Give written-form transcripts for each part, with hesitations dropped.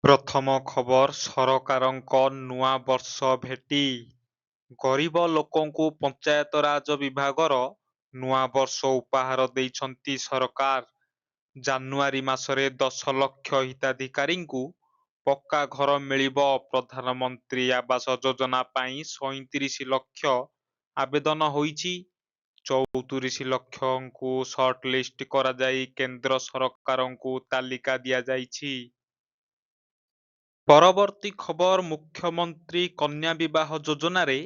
ପ୍ରଥମ ଖବର ସରକାରଙ୍କ ନୂଆ ବର୍ଷ ଭେଟି ଗରିବ ଲୋକଙ୍କୁ ପଞ୍ଚାୟତରାଜ ବିଭାଗର ନୂଆବର୍ଷ ଉପହାର ଦେଇଛନ୍ତି ସରକାର। ଜାନୁଆରୀ ମାସରେ 10 ଲକ୍ଷ ହିତାଧିକାରୀଙ୍କୁ ପକ୍କା ଘର ମିଳିବ। ପ୍ରଧାନମନ୍ତ୍ରୀ ଆବାସ ଯୋଜନା ପାଇଁ 37 ଲକ୍ଷ ଆବେଦନ ହୋଇଛି। 34 ଲକ୍ଷଙ୍କୁ ସର୍ଟଲିଷ୍ଟ କରାଯାଇ କେନ୍ଦ୍ର ସରକାରଙ୍କୁ ତାଲିକା ଦିଆଯାଇଛି। ପରବର୍ତ୍ତୀ ଖବର ମୁଖ୍ୟମନ୍ତ୍ରୀ କନ୍ୟା ବିବାହ ଯୋଜନାରେ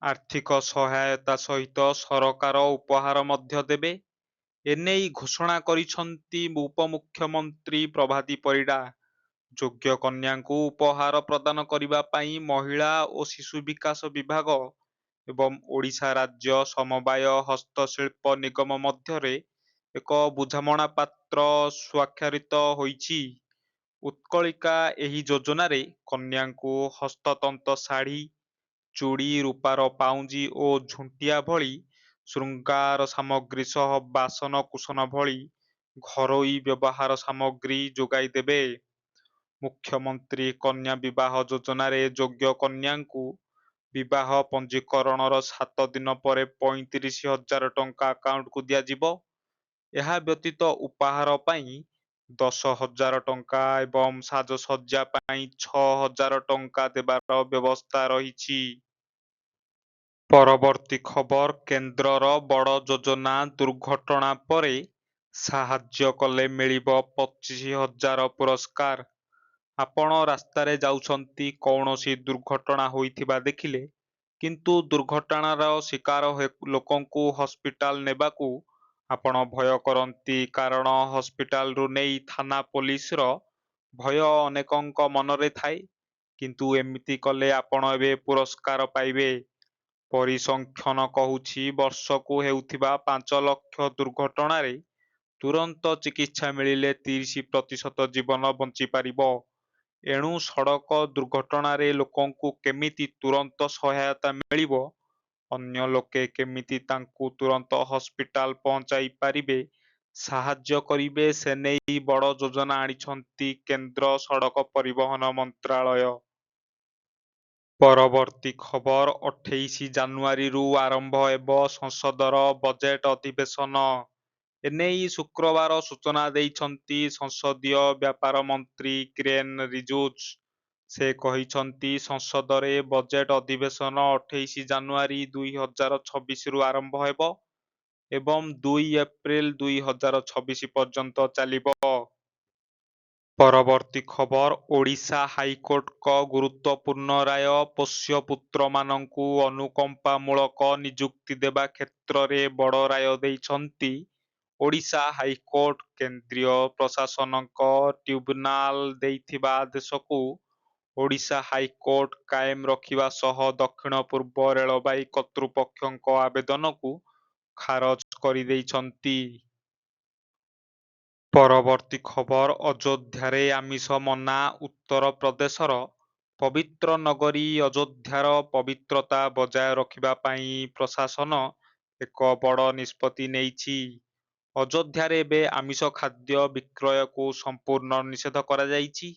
ଆର୍ଥିକ ସହାୟତା ସହିତ ସରକାର ଉପହାର ମଧ୍ୟ ଦେବେ। ଏନେଇ ଘୋଷଣା କରିଛନ୍ତି ଉପମୁଖ୍ୟମନ୍ତ୍ରୀ ପ୍ରଭାତୀ ପରିଡା। ଯୋଗ୍ୟ କନ୍ୟାଙ୍କୁ ଉପହାର ପ୍ରଦାନ କରିବା ପାଇଁ ମହିଳା ଓ ଶିଶୁ ବିକାଶ ବିଭାଗ ଏବଂ ଓଡ଼ିଶା ରାଜ୍ୟ ସମବାୟ ହସ୍ତଶିଳ୍ପ ନିଗମ ମଧ୍ୟରେ ଏକ ବୁଝାମଣା ପତ୍ର ସ୍ୱାକ୍ଷରିତ ହୋଇଛି। ଉତ୍କଳିକା ଏହି ଯୋଜନାରେ କନ୍ୟାଙ୍କୁ ହସ୍ତତନ୍ତ ଶାଢ଼ୀ, ଚୁଡ଼ି, ରୂପାର ପାଉଁଜି ଓ ଝୁଣ୍ଟିଆ ଭଳି ଶୃଙ୍ଗାର ସାମଗ୍ରୀ ସହ ବାସନ କୁସନ ଭଳି ଘରୋଇ ବ୍ୟବହାର ସାମଗ୍ରୀ ଯୋଗାଇ ଦେବେ। ମୁଖ୍ୟମନ୍ତ୍ରୀ କନ୍ୟା ବିବାହ ଯୋଜନାରେ ଯୋଗ୍ୟ କନ୍ୟାଙ୍କୁ ବିବାହ ପଞ୍ଜୀକରଣର 7 ଦିନ ପରେ 35,000 ଟଙ୍କା ଆକାଉଣ୍ଟକୁ ଦିଆଯିବ। ଏହା ବ୍ୟତୀତ ଉପହାର ପାଇଁ 10,000 ଟଙ୍କା ଏବଂ ସାଜସଜ୍ଜା ପାଇଁ 6,000 ଟଙ୍କା ଦେବାର ବ୍ୟବସ୍ଥା ରହିଛି। ପରବର୍ତ୍ତୀ ଖବର କେନ୍ଦ୍ରର ବଡ଼ ଯୋଜନା ଦୁର୍ଘଟଣା ପରେ ସାହାଯ୍ୟ କଲେ ମିଳିବ 25,000 ପୁରସ୍କାର। ଆପଣ ରାସ୍ତାରେ ଯାଉଛନ୍ତି, କୌଣସି ଦୁର୍ଘଟଣା ହୋଇଥିବା ଦେଖିଲେ କିନ୍ତୁ ଦୁର୍ଘଟଣାର ଶିକାର ଲୋକଙ୍କୁ ହସ୍ପିଟାଲ ନେବାକୁ ଆପଣ ଭୟ କରନ୍ତି, କାରଣ ହସ୍ପିଟାଲରୁ ନେଇ ଥାନା ପୋଲିସର ଭୟ ଅନେକଙ୍କ ମନରେ ଥାଏ। କିନ୍ତୁ ଏମିତି କଲେ ଆପଣ ଏବେ ପୁରସ୍କାର ପାଇବେ। ପରିସଂଖ୍ୟାନ କହୁଛି ବର୍ଷକୁ ହେଉଥିବା 5 ଲକ୍ଷ ଦୁର୍ଘଟଣାରେ ତୁରନ୍ତ ଚିକିତ୍ସା ମିଳିଲେ 30% ଜୀବନ ବଞ୍ଚିପାରିବ। ଏଣୁ ସଡ଼କ ଦୁର୍ଘଟଣାରେ ଲୋକଙ୍କୁ କେମିତି ତୁରନ୍ତ ସହାୟତା ମିଳିବ, ଅନ୍ୟ ଲୋକେ କେମିତି ତାଙ୍କୁ ତୁରନ୍ତ ହସ୍ପିଟାଲ ପହଞ୍ଚାଇ ପାରିବେ, ସାହାଯ୍ୟ କରିବେ, ସେ ନେଇ ବଡ଼ ଯୋଜନା ଆଣିଛନ୍ତି କେନ୍ଦ୍ର ସଡ଼କ ପରିବହନ ମନ୍ତ୍ରାଳୟ। ପରବର୍ତ୍ତୀ ଖବର 28 ଜାନୁଆରୀରୁ ଆରମ୍ଭ ହେବ ସଂସଦର ବଜେଟ ଅଧିବେଶନ। ଏନେଇ ଶୁକ୍ରବାର ସୂଚନା ଦେଇଛନ୍ତି ସଂସଦୀୟ ବ୍ୟାପାର ମନ୍ତ୍ରୀ କିରେନ ରିଜିଜୁ। ସେ କହିଛନ୍ତି ସଂସଦରେ ବଜେଟ ଅଧିବେଶନ 28 ଜାନୁଆରୀ 2026ରୁ ଆରମ୍ଭ ହେବ ଏବଂ 2 ଏପ୍ରିଲ 2026 ପର୍ଯ୍ୟନ୍ତ ଚାଲିବ। ପରବର୍ତ୍ତୀ ଖବର ଓଡ଼ିଶା ହାଇକୋର୍ଟଙ୍କ ଗୁରୁତ୍ୱପୂର୍ଣ୍ଣ ରାୟ। ପୋଷ୍ୟପୁତ୍ରମାନଙ୍କୁ ଅନୁକମ୍ପାମୂଳକ ନିଯୁକ୍ତି ଦେବା କ୍ଷେତ୍ରରେ ବଡ଼ ରାୟ ଦେଇଛନ୍ତି ଓଡ଼ିଶା ହାଇକୋର୍ଟ। କେନ୍ଦ୍ରୀୟ ପ୍ରଶାସନଙ୍କ ଟ୍ରିବ୍ୟୁନାଲ ଦେଇଥିବା ଆଦେଶକୁ ଓଡ଼ିଶା ହାଇକୋର୍ଟ କାଏମ ରଖିବା ସହ ଦକ୍ଷିଣ ପୂର୍ବ ରେଳବାଇ କର୍ତ୍ତୃପକ୍ଷଙ୍କ ଆବେଦନକୁ ଖାରଜ କରିଦେଇଛନ୍ତି। ପରବର୍ତ୍ତୀ ଖବର ଅଯୋଧ୍ୟାରେ ଆମିଷ ମନା। ଉତ୍ତରପ୍ରଦେଶର ପବିତ୍ର ନଗରୀ ଅଯୋଧ୍ୟାର ପବିତ୍ରତା ବଜାୟ ରଖିବା ପାଇଁ ପ୍ରଶାସନ ଏକ ବଡ଼ ନିଷ୍ପତ୍ତି ନେଇଛି। ଅଯୋଧ୍ୟାରେ ଏବେ ଆମିଷ ଖାଦ୍ୟ ବିକ୍ରୟକୁ ସମ୍ପୂର୍ଣ୍ଣ ନିଷେଧ କରାଯାଇଛି।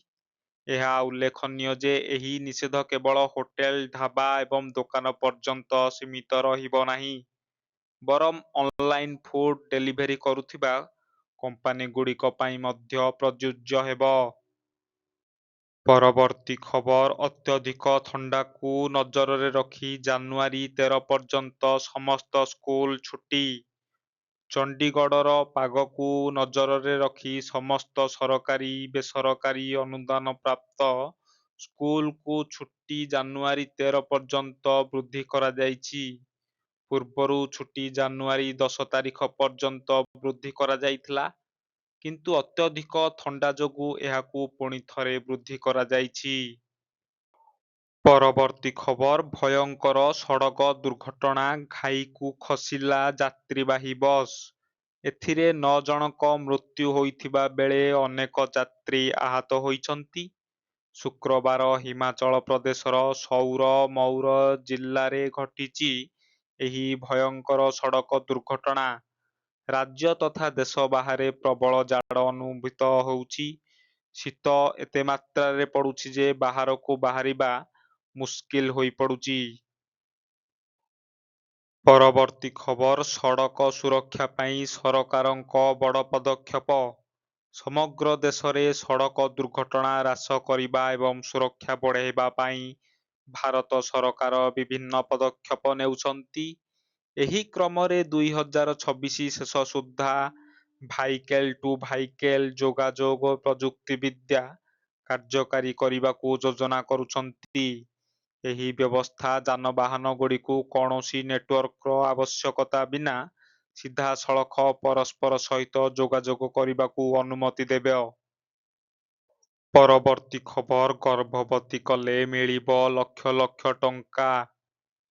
ଏହା ଉଲ୍ଲେଖନୀୟ ଯେ ଏହି ନିଷେଧ କେବଳ ହୋଟେଲ, ଢାବା ଏବଂ ଦୋକାନ ପର୍ଯ୍ୟନ୍ତ ସୀମିତ ରହିବ ନାହିଁ, ବରଂ ଅନଲାଇନ ଫୁଡ ଡେଲିଭରି କରୁଥିବା କମ୍ପାନୀଗୁଡ଼ିକ ପାଇଁ ମଧ୍ୟ ପ୍ରଯୁଜ୍ୟ ହେବ। ପରବର୍ତ୍ତୀ ଖବର ଅତ୍ୟଧିକ ଥଣ୍ଡାକୁ ନଜରରେ ରଖି ଜାନୁଆରୀ 13 ପର୍ଯ୍ୟନ୍ତ ସମସ୍ତ ସ୍କୁଲ ଛୁଟି। ଚଣ୍ଡିଗଡ଼ର ପାଗକୁ ନଜରରେ ରଖି ସମସ୍ତ ସରକାରୀ ବେସରକାରୀ ଅନୁଦାନ ପ୍ରାପ୍ତ ସ୍କୁଲକୁ ଛୁଟି ଜାନୁଆରୀ 13 ପର୍ଯ୍ୟନ୍ତ ବୃଦ୍ଧି କରାଯାଇଛି। ପୂର୍ବରୁ ଛୁଟି ଜାନୁଆରୀ 10 ତାରିଖ ପର୍ଯ୍ୟନ୍ତ ବୃଦ୍ଧି କରାଯାଇଥିଲା, କିନ୍ତୁ ଅତ୍ୟଧିକ ଥଣ୍ଡା ଯୋଗୁଁ ଏହାକୁ ପୁଣି ଥରେ ବୃଦ୍ଧି କରାଯାଇଛି। ପରବର୍ତ୍ତୀ ଖବର ଭୟଙ୍କର ସଡ଼କ ଦୁର୍ଘଟଣା। ଘାଇକୁ ଖସିଲା ଯାତ୍ରୀବାହୀ ବସ୍। ଏଥିରେ 9 ଜଣଙ୍କ ମୃତ୍ୟୁ ହୋଇଥିବା ବେଳେ ଅନେକ ଯାତ୍ରୀ ଆହତ ହୋଇଛନ୍ତି। ଶୁକ୍ରବାର ହିମାଚଳ ପ୍ରଦେଶର ସୌର ମଉର ଜିଲ୍ଲାରେ ଘଟିଛି ଏହି ଭୟଙ୍କର ସଡ଼କ ଦୁର୍ଘଟଣା। ରାଜ୍ୟ ତଥା ଦେଶ ବାହାରେ ପ୍ରବଳ ଜାଡ଼ ଅନୁଭୂତ ହେଉଛି। ଶୀତ ଏତେ ମାତ୍ରାରେ ପଡୁଛି ଯେ ବାହାରକୁ ବାହାରିବା ମୁସ୍କିଲ ହୋଇପଡୁଛି। ପରବର୍ତ୍ତୀ ଖବର ସଡ଼କ ସୁରକ୍ଷା ପାଇଁ ସରକାରଙ୍କ ବଡ଼ ପଦକ୍ଷେପ। ସମଗ୍ର ଦେଶରେ ସଡ଼କ ଦୁର୍ଘଟଣା ହ୍ରାସ କରିବା ଏବଂ ସୁରକ୍ଷା ବଢ଼ାଇବା ପାଇଁ ଭାରତ ସରକାର ବିଭିନ୍ନ ପଦକ୍ଷେପ ନେଉଛନ୍ତି। ଏହି କ୍ରମରେ 2026 ଶେଷ ସୁଦ୍ଧା ଭାଇକେଲ ଟୁ ଭାଇକେଲ ଯୋଗାଯୋଗ ପ୍ରଯୁକ୍ତିବିଦ୍ୟା କାର୍ଯ୍ୟକାରୀ କରିବାକୁ ଯୋଜନା କରୁଛନ୍ତି। ଏହି ବ୍ୟବସ୍ଥା ଯାନବାହନଗୁଡ଼ିକୁ କୌଣସି ନେଟୱାର୍କର ଆବଶ୍ୟକତା ବିନା ସିଧାସଳଖ ପରସ୍ପର ସହିତ ଯୋଗାଯୋଗ କରିବାକୁ ଅନୁମତି ଦେବ। ପରବର୍ତ୍ତୀ ଖବର ଗର୍ଭବତୀ କଲେ ମିଳିବ ଲକ୍ଷ ଲକ୍ଷ ଟଙ୍କା।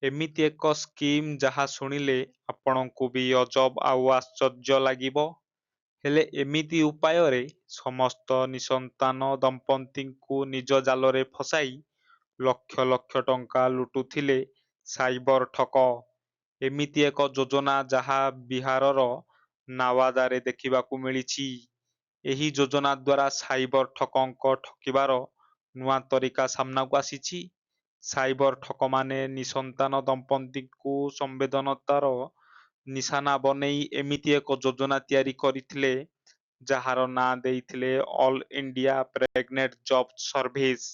ଏମିତି ଏକ ସ୍କିମ୍ ଯାହା ଶୁଣିଲେ ଆପଣଙ୍କୁ ବି ଅଜବ ଆଉ ଆଶ୍ଚର୍ଯ୍ୟ ଲାଗିବ। ହେଲେ ଏମିତି ଉପାୟରେ ସମସ୍ତ ନିଃସନ୍ତାନ ଦମ୍ପତିଙ୍କୁ ନିଜ ଜାଲରେ ଫସାଇ ଲକ୍ଷ ଲକ୍ଷ ଟଙ୍କା ଲୁଟୁଥିଲେ ସାଇବର ଠକ। ଏମିତି ଏକ ଯୋଜନା ଯାହା ବିହାରର ନାୱାଦାରେ ଦେଖିବାକୁ ମିଳିଛି। ଏହି ଯୋଜନା ଦ୍ୱାରା ସାଇବର ଠକଙ୍କ ଠକିବାର ନୂଆ ତରିକା ସାମ୍ନାକୁ ଆସିଛି। ସାଇବର ଠକମାନେ ନିଃସନ୍ତାନ ଦମ୍ପତିଙ୍କୁ ସମ୍ବେଦନତାର ନିଶାନା ବନେଇ ଏମିତି ଏକ ଯୋଜନା ତିଆରି କରିଥିଲେ ଯାହାର ନାଁ ଦେଇଥିଲେ all India pregnant job service.